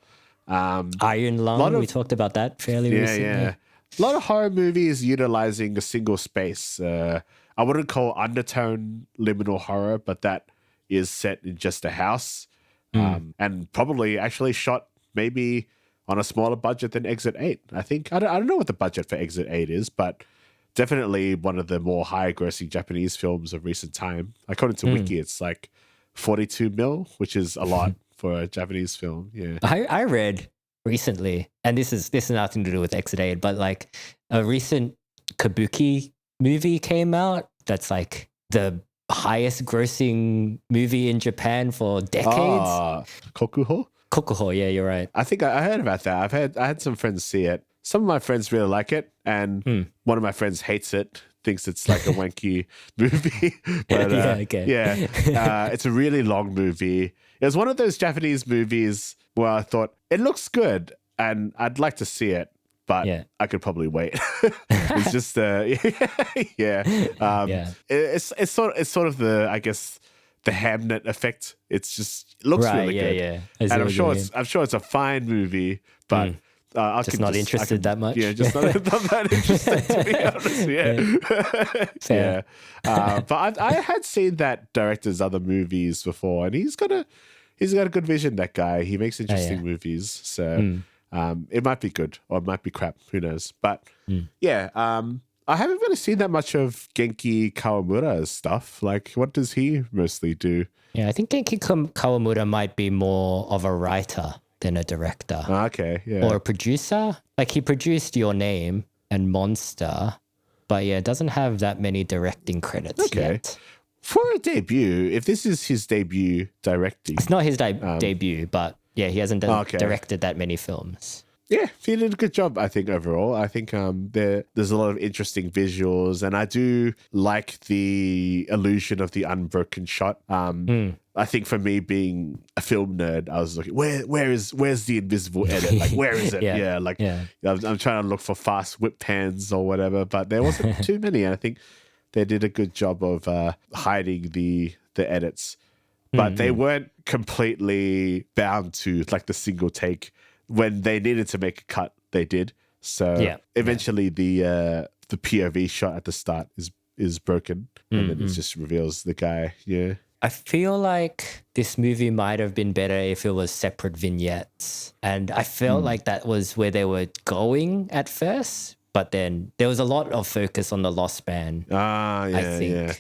Iron Lung, we talked about that fairly recently. Yeah. A lot of horror movies utilizing a single space. I wouldn't call Undertone liminal horror, but that is set in just a house. And probably actually shot maybe on a smaller budget than Exit 8. I think I don't know what the budget for Exit 8 is, but definitely one of the more high grossing Japanese films of recent time. According to Wiki, it's like 42 mil, which is a lot for a Japanese film. Yeah. I read recently, and this is nothing to do with Exit 8, but like a recent Kabuki movie came out that's like the highest grossing movie in Japan for decades. Kokuho? Kokuho, yeah, you're right. I think I heard about that. I had some friends see it. Some of my friends really like it, and one of my friends hates it, thinks it's like a wanky movie. But it's a really long movie. It was one of those Japanese movies where I thought, it looks good, and I'd like to see it, but I could probably wait. It's just It's sort of the, I guess, the Hamnet effect. It's just, it looks really good. And I'm sure it's a fine movie, but just not interested that much. Yeah, just not that interested, to be honest. But I had seen that director's other movies before, and he's got a good vision, that guy. He makes interesting movies. So it might be good or it might be crap. Who knows? But I haven't really seen that much of Genki Kawamura's stuff. Like, what does he mostly do? Yeah, I think Genki Kawamura might be more of a writer than a director. Okay, yeah. Or a producer. Like, he produced Your Name and Monster, but doesn't have that many directing credits yet. For a debut, if this is his debut directing... It's not his debut, but he hasn't directed that many films. Yeah, he did a good job, I think, overall. I think there's a lot of interesting visuals, and I do like the illusion of the unbroken shot. I think for me, being a film nerd, I was looking, where's the invisible edit? Like, where is it? I'm trying to look for fast whip pans or whatever, but there wasn't too many. I think they did a good job of hiding the edits, but they weren't completely bound to like the single take. When they needed to make a cut, they did. So eventually the POV shot at the start is broken, and then it just reveals the guy. Yeah. I feel like this movie might have been better if it was separate vignettes. And I felt like that was where they were going at first. But then there was a lot of focus on the Lost Man. I think. Yeah.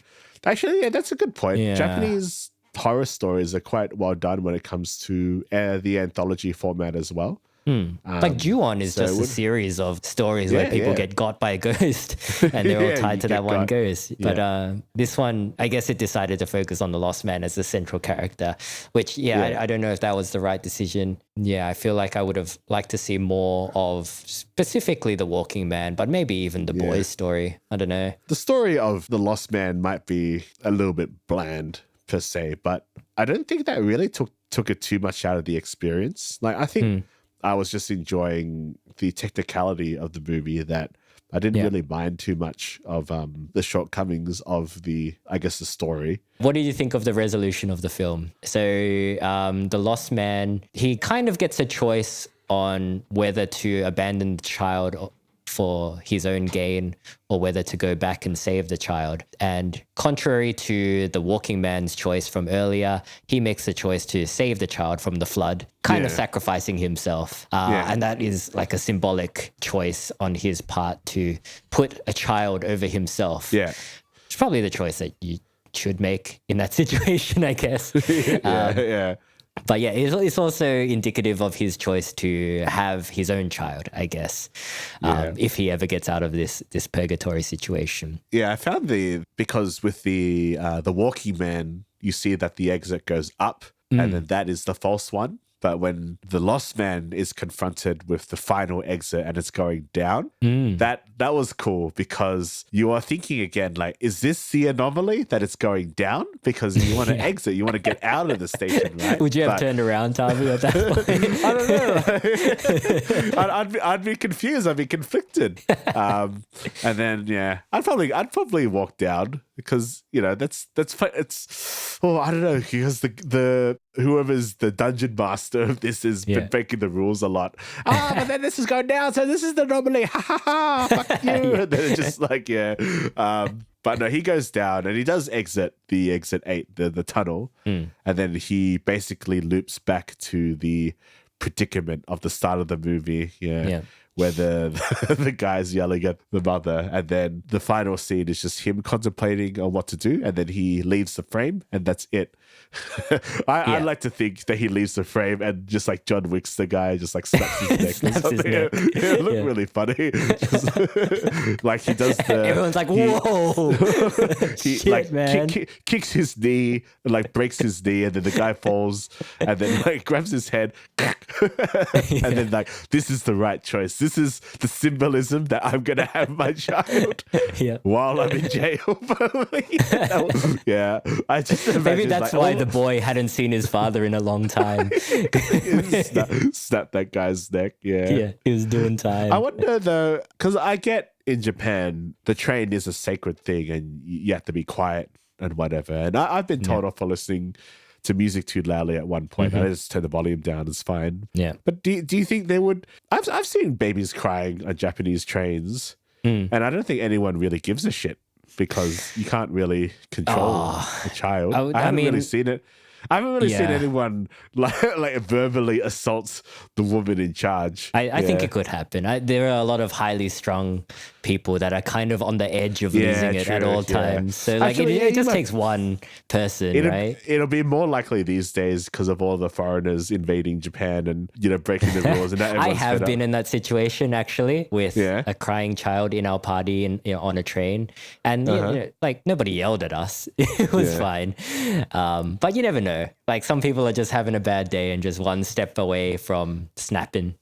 Actually, that's a good point. Yeah. Japanese horror stories are quite well done when it comes to the anthology format as well. Like Ju-on is just a series of stories where people get got by a ghost and they're all tied to that one ghost. But this one, I guess it decided to focus on the Lost Man as the central character, which, I don't know if that was the right decision. Yeah, I feel like I would have liked to see more of specifically the Walking Man, but maybe even the boy's story. I don't know. The story of the Lost Man might be a little bit bland per se, but I don't think that really took it too much out of the experience. Like, I think I was just enjoying the technicality of the movie, that I didn't really mind too much of the shortcomings of the story. What did you think of the resolution of the film? So the Lost Man, he kind of gets a choice on whether to abandon the child for his own gain or whether to go back and save the child. And contrary to the Walking Man's choice from earlier, he makes the choice to save the child from the flood, kind of sacrificing himself. And that is like a symbolic choice on his part to put a child over himself. Yeah. It's probably the choice that you should make in that situation, I guess. But yeah, it's also indicative of his choice to have his own child, I guess, if he ever gets out of this purgatory situation. Yeah, I found because with the Walking Man, you see that the exit goes up and then that is the false one. But when the Lost Man is confronted with the final exit and it's going down, that was cool, because you are thinking again, like, is this the anomaly that it's going down? Because you want to exit, you want to get out of the station, right? Would you have turned around, Thavy, at that point? I don't know. I'd be confused. I'd be conflicted. And then, I'd probably walk down, because it's I don't know, because the whoever's the dungeon master of this has been breaking the rules a lot. But then this is going down, so this is the anomaly. Ha ha ha! Fuck you! And then it's just like but no, he goes down and he does exit the exit 8, the tunnel, and then he basically loops back to the predicament of the start of the movie. Where the guy's yelling at the mother, and then the final scene is just him contemplating on what to do, and then he leaves the frame, and that's it. I'd like to think that he leaves the frame and just like John Wick's the guy, just like snaps his neck or something. It looked really funny. Like he does everyone's like, whoa. He kicks his knee, and like breaks his knee, and then the guy falls, and then like grabs his head, and then like, this is the right choice. This is the symbolism that I'm going to have my child while I'm in jail. I just imagine, maybe that's why the boy hadn't seen his father in a long time. Snap that guy's neck. Yeah, he was doing time. I wonder though, because I get in Japan, the train is a sacred thing and you have to be quiet and whatever. And I've been told off for listening to music too loudly at one point. I just turn the volume down, it's fine. Yeah. But do you think they would... I've seen babies crying on Japanese trains, and I don't think anyone really gives a shit, because you can't really control a child. I haven't really seen it. I haven't really seen anyone like verbally assault the woman in charge. I think it could happen. There are a lot of highly strung people that are kind of on the edge of losing it at all times. So like actually, it just takes one person, right? It'll be more likely these days because of all the foreigners invading Japan and breaking the rules. And I have been in that situation actually with a crying child in our party and on a train, and like nobody yelled at us. It was fine, but you never know. Like some people are just having a bad day and just one step away from snapping.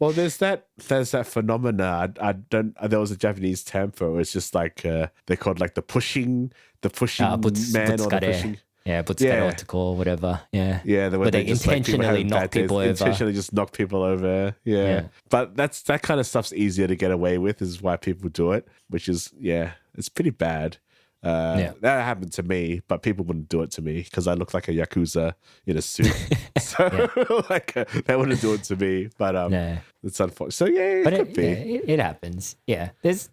Well, there's that phenomena. I don't. There was a Japanese term for it. It's just like they're called like the pushing man or the pushing. Butsukarotuko or whatever. Yeah. Where they intentionally knock people over. Intentionally just knock people over. Yeah. But that kind of stuff's easier to get away with, is why people do it, which is it's pretty bad. That happened to me, but people wouldn't do it to me because I look like a Yakuza in a suit. So they wouldn't do it to me, but it's unfortunate. So it could be. It happens. Yeah. There's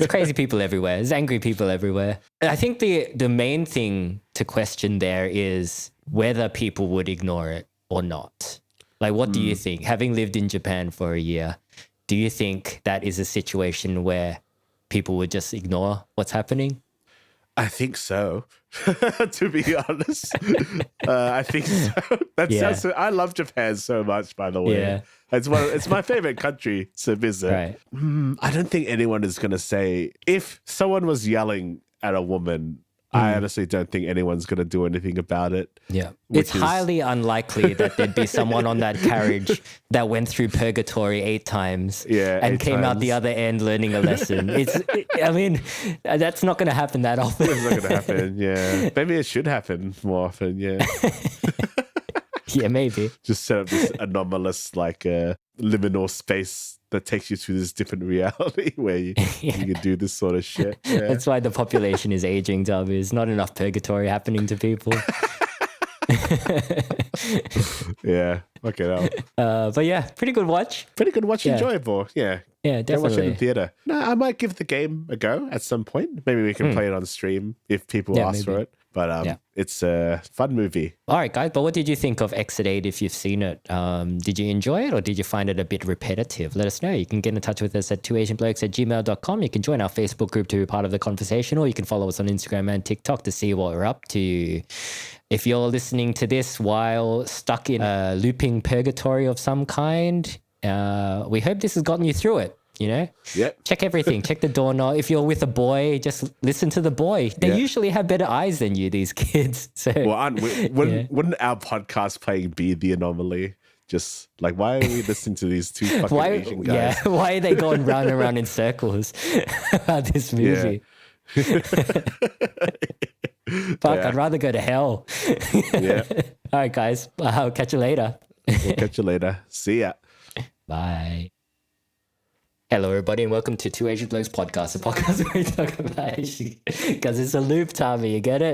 crazy people everywhere. There's angry people everywhere. I think the main thing to question there is whether people would ignore it or not. Like, what do you think? Having lived in Japan for a year, do you think that is a situation where people would just ignore what's happening? I think so. To be honest, I think so. Sounds. I love Japan so much. By the way, Yeah. It's my favorite country to visit. Right. I don't think anyone is going to say if someone was yelling at a woman. I honestly don't think anyone's going to do anything about it. Yeah. It's highly unlikely that there'd be someone on that carriage that went through purgatory 8 times and came out the other end learning a lesson. I mean, that's not going to happen that often. It's not going to happen, yeah. Maybe it should happen more often, yeah. Yeah, maybe. Just set up this anomalous, like, liminal space that takes you to this different reality where you can do this sort of shit. Yeah. That's why the population is aging, Thavy. There's not enough purgatory happening to people. Yeah, okay. But yeah, pretty good watch. Enjoyable. Yeah. Yeah, Go watch it definitely. in theater. No, I might give the game a go at some point. Maybe we can play it on stream if people ask for it. But it's a fun movie. All right, guys. But what did you think of Exit 8 if you've seen it? Did you enjoy it or did you find it a bit repetitive? Let us know. You can get in touch with us at 2asianblokes@gmail.com. You can join our Facebook group to be part of the conversation, or you can follow us on Instagram and TikTok to see what we're up to. If you're listening to this while stuck in a looping purgatory of some kind, we hope this has gotten you through it. You know, check everything. Check the doorknob. If you're with a boy, just listen to the boy. They usually have better eyes than you, these kids. So, wouldn't our podcast playing be the anomaly? Just like, why are we listening to these two fucking Asian guys? Yeah, why are they going round and round in circles about this movie? Fuck, I'd rather go to hell. Yeah. All right, guys. I'll catch you later. We'll catch you later. See ya. Bye. Hello, everybody, and welcome to Two Asian Blokes Podcast, a podcast where we talk about Asian, because it's a loop, Thavy, you get it?